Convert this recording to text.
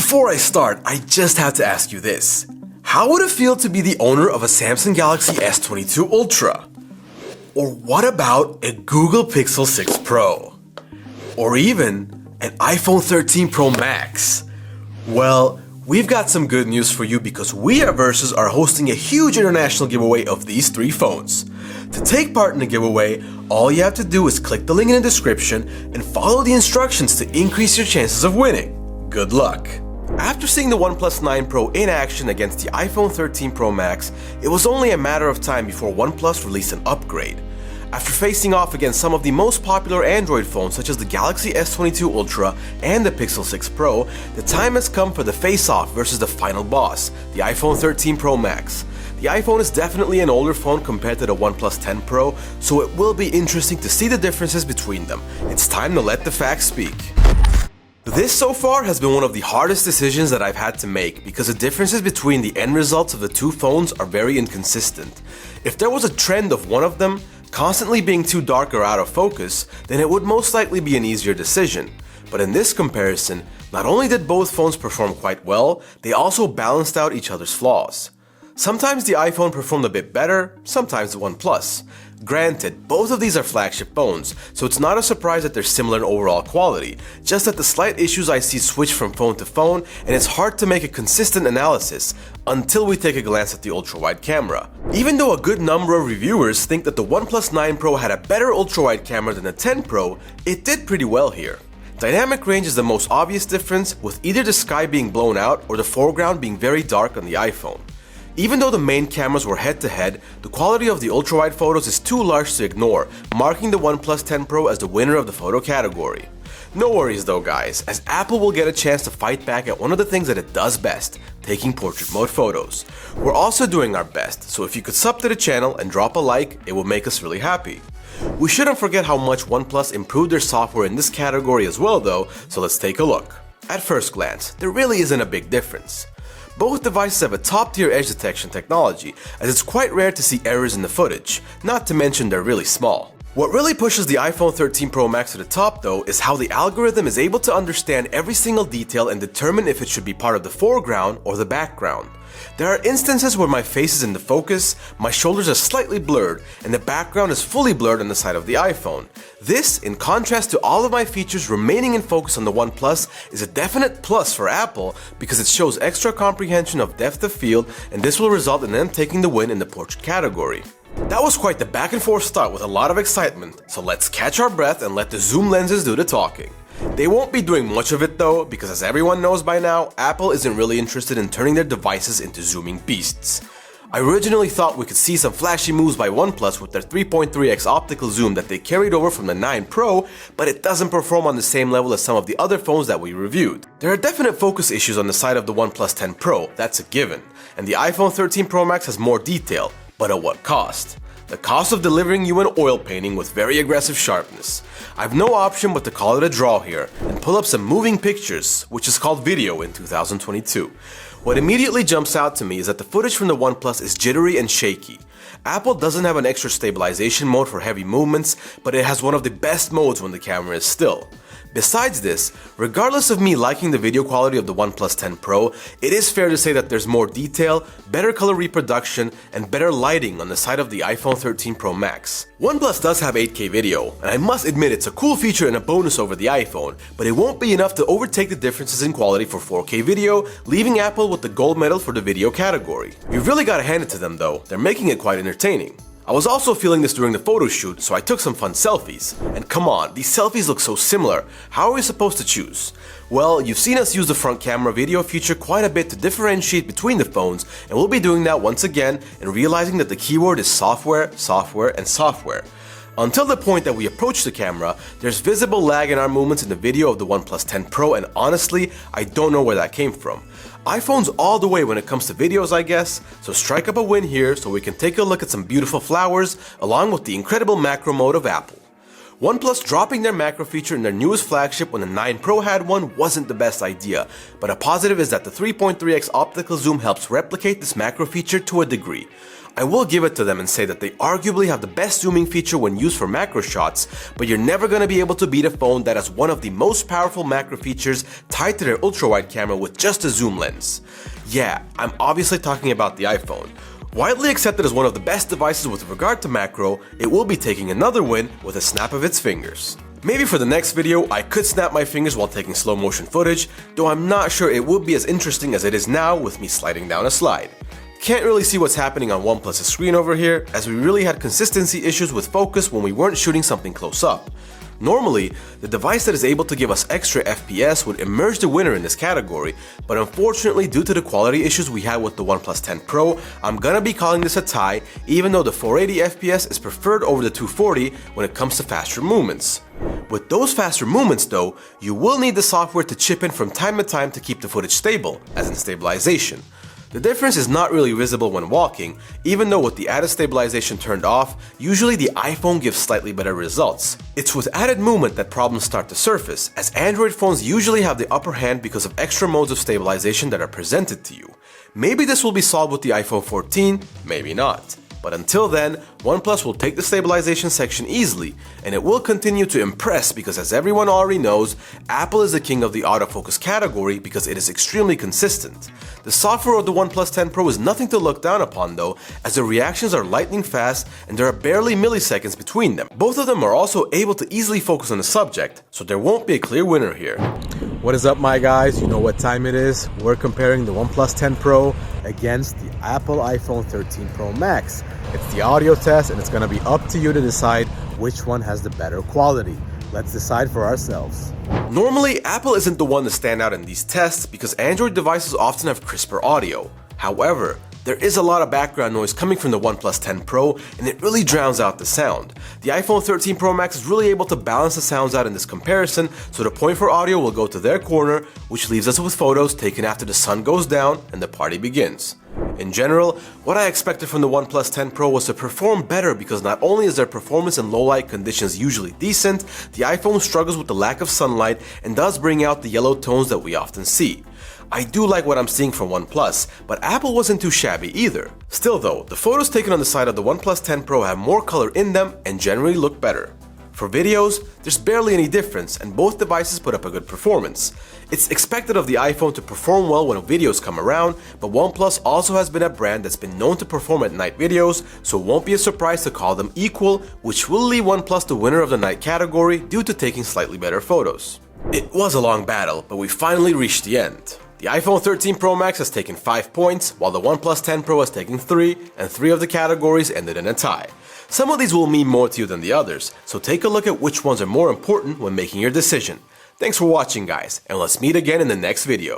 Before I start, I just have to ask you this. How would it feel to be the owner of a Samsung Galaxy S22 Ultra? Or what about a Google Pixel 6 Pro? Or even an iPhone 13 Pro Max? Well, we've got some good news for you because we at Versus are hosting a huge international giveaway of these three phones. To take part in the giveaway, all you have to do is click the link in the description and follow the instructions to increase your chances of winning. Good luck! After seeing the OnePlus 9 Pro in action against the iPhone 13 Pro Max, it was only a matter of time before OnePlus released an upgrade. After facing off against some of the most popular Android phones such as the Galaxy S22 Ultra and the Pixel 6 Pro, the time has come for the face-off versus the final boss, the iPhone 13 Pro Max. The iPhone is definitely an older phone compared to the OnePlus 10 Pro, so it will be interesting to see the differences between them. It's time to let the facts speak. This so far has been one of the hardest decisions that I've had to make because the differences between the end results of the two phones are very inconsistent. If there was a trend of one of them constantly being too dark or out of focus, then it would most likely be an easier decision. But in this comparison, not only did both phones perform quite well, they also balanced out each other's flaws. Sometimes the iPhone performed a bit better, sometimes the OnePlus. Granted, both of these are flagship phones, so it's not a surprise that they're similar in overall quality, just that the slight issues I see switch from phone to phone, and it's hard to make a consistent analysis until we take a glance at the ultra-wide camera. Even though a good number of reviewers think that the OnePlus 9 Pro had a better ultra-wide camera than the 10 Pro, it did pretty well here. Dynamic range is the most obvious difference, with either the sky being blown out or the foreground being very dark on the iPhone. Even though the main cameras were head-to-head, the quality of the ultra-wide photos is too large to ignore, marking the OnePlus 10 Pro as the winner of the photo category. No worries though guys, as Apple will get a chance to fight back at one of the things that it does best, taking portrait mode photos. We're also doing our best, so if you could sub to the channel and drop a like, it will make us really happy. We shouldn't forget how much OnePlus improved their software in this category as well though, so let's take a look. At first glance, there really isn't a big difference. Both devices have a top-tier edge detection technology, as it's quite rare to see errors in the footage, not to mention they're really small. What really pushes the iPhone 13 Pro Max to the top though is how the algorithm is able to understand every single detail and determine if it should be part of the foreground or the background. There are instances where my face is in the focus, my shoulders are slightly blurred, and the background is fully blurred on the side of the iPhone. This, in contrast to all of my features remaining in focus on the OnePlus, is a definite plus for Apple because it shows extra comprehension of depth of field, and this will result in them taking the win in the portrait category. That was quite the back and forth start with a lot of excitement, so let's catch our breath and let the zoom lenses do the talking. They won't be doing much of it though, because as everyone knows by now, Apple isn't really interested in turning their devices into zooming beasts. I originally thought we could see some flashy moves by OnePlus with their 3.3x optical zoom that they carried over from the 9 Pro, but it doesn't perform on the same level as some of the other phones that we reviewed. There are definite focus issues on the side of the OnePlus 10 Pro, that's a given, and the iPhone 13 Pro Max has more detail, but at what cost? The cost of delivering you an oil painting with very aggressive sharpness. I've no option but to call it a draw here and pull up some moving pictures, which is called video in 2022. What immediately jumps out to me is that the footage from the OnePlus is jittery and shaky. Apple doesn't have an extra stabilization mode for heavy movements, but it has one of the best modes when the camera is still. Besides this, regardless of me liking the video quality of the OnePlus 10 Pro, it is fair to say that there's more detail, better color reproduction, and better lighting on the side of the iPhone 13 Pro Max. OnePlus does have 8K video, and I must admit it's a cool feature and a bonus over the iPhone, but it won't be enough to overtake the differences in quality for 4K video, leaving Apple with the gold medal for the video category. You've really got to hand it to them though, they're making it quite entertaining. I was also feeling this during the photo shoot, so I took some fun selfies. And come on, these selfies look so similar. How are we supposed to choose? Well, you've seen us use the front camera video feature quite a bit to differentiate between the phones, and we'll be doing that once again and realizing that the keyword is software, software, and software. Until the point that we approach the camera, there's visible lag in our movements in the video of the OnePlus 10 Pro, and honestly, I don't know where that came from. iPhone's all the way when it comes to videos, I guess, so strike up a win here so we can take a look at some beautiful flowers along with the incredible macro mode of Apple. OnePlus dropping their macro feature in their newest flagship when the 9 Pro had one wasn't the best idea, but a positive is that the 3.3x optical zoom helps replicate this macro feature to a degree. I will give it to them and say that they arguably have the best zooming feature when used for macro shots, but you're never going to be able to beat a phone that has one of the most powerful macro features tied to their ultra-wide camera with just a zoom lens. Yeah, I'm obviously talking about the iPhone. Widely accepted as one of the best devices with regard to macro, it will be taking another win with a snap of its fingers. Maybe for the next video, I could snap my fingers while taking slow motion footage, though I'm not sure it would be as interesting as it is now with me sliding down a slide. Can't really see what's happening on OnePlus' screen over here, as we really had consistency issues with focus when we weren't shooting something close up. Normally, the device that is able to give us extra FPS would emerge the winner in this category, but unfortunately due to the quality issues we had with the OnePlus 10 Pro, I'm gonna be calling this a tie, even though the 480 FPS is preferred over the 240 when it comes to faster movements. With those faster movements though, you will need the software to chip in from time to time to keep the footage stable, as in Stabilization. The difference is not really visible when walking, even though with the added stabilization turned off, usually the iPhone gives slightly better results. It's with added movement that problems start to surface, as Android phones usually have the upper hand because of extra modes of stabilization that are presented to you. Maybe this will be solved with the iPhone 14, maybe not. But until then, OnePlus will take the stabilization section easily, and it will continue to impress because, as everyone already knows, Apple is the king of the autofocus category because it is extremely consistent. The software of the OnePlus 10 Pro is nothing to look down upon though, as the reactions are lightning fast and there are barely milliseconds between them. Both of them are also able to easily focus on the subject, so there won't be a clear winner here. What is up, my guys? You know what time it is. We're comparing the OnePlus 10 Pro against the Apple iPhone 13 Pro Max. It's the audio test, and it's going to be up to you to decide which one has the better quality. Let's decide for ourselves. Normally, Apple isn't the one to stand out in these tests because Android devices often have crisper audio. However, there is a lot of background noise coming from the OnePlus 10 Pro, and it really drowns out the sound. The iPhone 13 Pro Max is really able to balance the sounds out in this comparison, so the point for audio will go to their corner, which leaves us with photos taken after the sun goes down and the party begins. In general, what I expected from the OnePlus 10 Pro was to perform better because not only is their performance in low light conditions usually decent, the iPhone struggles with the lack of sunlight and does bring out the yellow tones that we often see. I do like what I'm seeing from OnePlus, but Apple wasn't too shabby either. Still though, the photos taken on the side of the OnePlus 10 Pro have more color in them and generally look better. For videos, there's barely any difference and both devices put up a good performance. It's expected of the iPhone to perform well when videos come around, but OnePlus also has been a brand that's been known to perform at night videos, so it won't be a surprise to call them equal, which will leave OnePlus the winner of the night category due to taking slightly better photos. It was a long battle, but we finally reached the end. The iPhone 13 Pro Max has taken 5 points, while the OnePlus 10 Pro has taken 3, and 3 of the categories ended in a tie. Some of these will mean more to you than the others, so take a look at which ones are more important when making your decision. Thanks for watching, guys, and let's meet again in the next video.